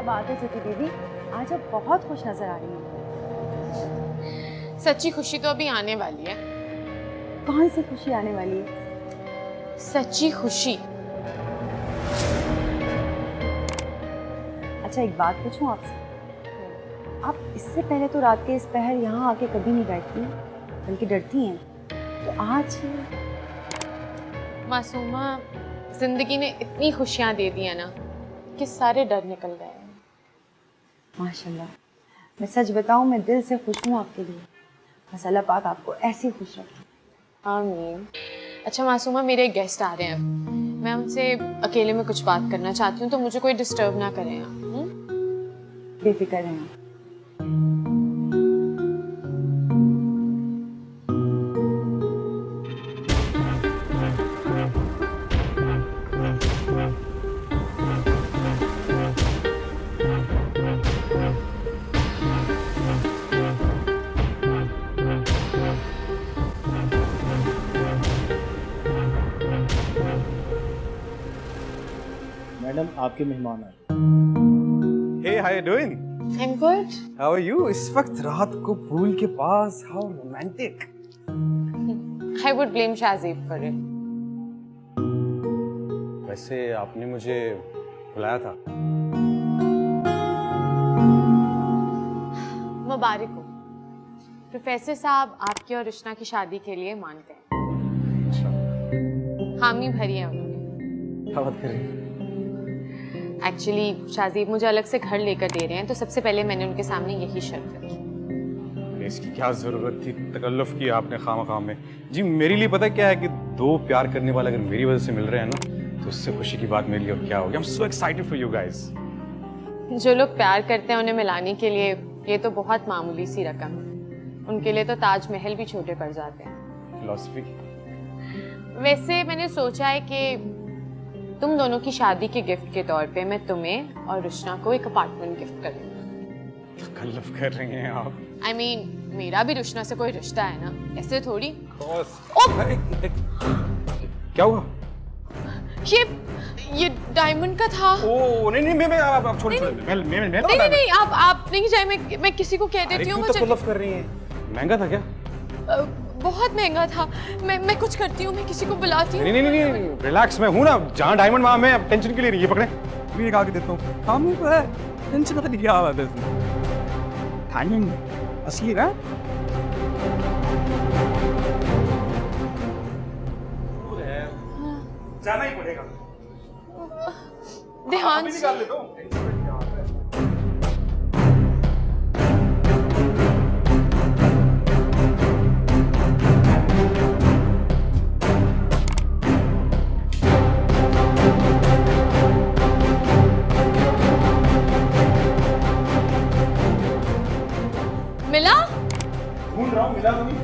बात है चिति दीदी, आज आप बहुत खुश नजर आ रही हैं। सच्ची खुशी तो अभी आने वाली है। कौन सी खुशी आने वाली है? सच्ची खुशी। अच्छा एक बात पूछूं आपसे, आप इससे पहले तो रात के इस पहर यहाँ आके कभी नहीं बैठती बल्कि डरती हैं, तो आज मासूमा, जिंदगी ने इतनी खुशियां दे दी है ना कि सारे डर निकल गए हैं। माशाल्लाह, मैं सच बताऊं मैं दिल से खुश हूँ आपके लिए। बस अल्लाह पाक आपको ऐसे खुश रखे। आमीन। अच्छा मासूमा, मेरे गेस्ट आ रहे हैं, मैं उनसे अकेले में कुछ बात करना चाहती हूँ, तो मुझे कोई डिस्टर्ब ना करें आप। बेफिक्र रहें। मैडम आपके मेहमान आए। Hey, how you doing? I'm good. How are you? इस वक्त रात को पूल के पास, how romantic. I would blame Shazib for it. वैसे आपने मुझे बुलाया था। मुबारक हो। प्रोफेसर साहब आपकी और रुशना की शादी के लिए मानते हैं। अच्छा, हामी भरी है उन्होंने। क्या बात कर रही हैं? एक्चुअली शाजीब मुझे अलग से घर लेकर दे रहे हैं, तो सबसे पहले मैंने उनके सामने यही शर्त रखी। इसकी क्या जरूरत थी, तकल्लुफ किया आपने खामखा में। जी मेरे लिए पता क्या है कि दो प्यार करने वाले अगर मेरी वजह से मिल रहे हैं ना, तो उससे खुशी की बात मेरे लिए और क्या होगी। I'm so excited for you guys. जो लोग प्यार करते हैं उन्हें मिलाने के लिए ये तो बहुत मामूली सी रकम है, उनके लिए तो ताजमहल भी छोटे पड़ जाते हैं। फिलॉसफी। वैसे मैंने सोचा है कि तुम दोनों की शादी के गिफ्ट के तौर पे मैं तुम्हें और रुशना को एक अपार्टमेंट गिफ्ट करूंगी। तकल्लुफ कर रही हैं आप। I mean, मेरा भी रुशना से कोई रिश्ता है ना, ऐसे थोड़ी। क्या हुआ? ये डायमंड का था। ओ नहीं मैं आप छोड़ मैं नहीं आप नहीं जाए, मैं किसी को कह देती हूँ। तकल्लुफ कर रही हैं। महंगा था क्या? बहुत महंगा था। मैं कुछ करती हूँ, मैं किसी को बुलाती हूँ। नहीं रिलैक्स, मैं हूँ ना, जहाँ डायमंड वहाँ मैं टेंशन के लिए नहीं। ये पकड़े, मैं निकाल के देता हूँ। काम ही तो है, टेंशन का नहीं। क्या बात है इसमें? डायमंड असली ना? जाना ही पड़ेगा। ध्यान से। निकाल लेता हूँ। मिला? ढूंढ रहा हूँ, मिला तो नहीं।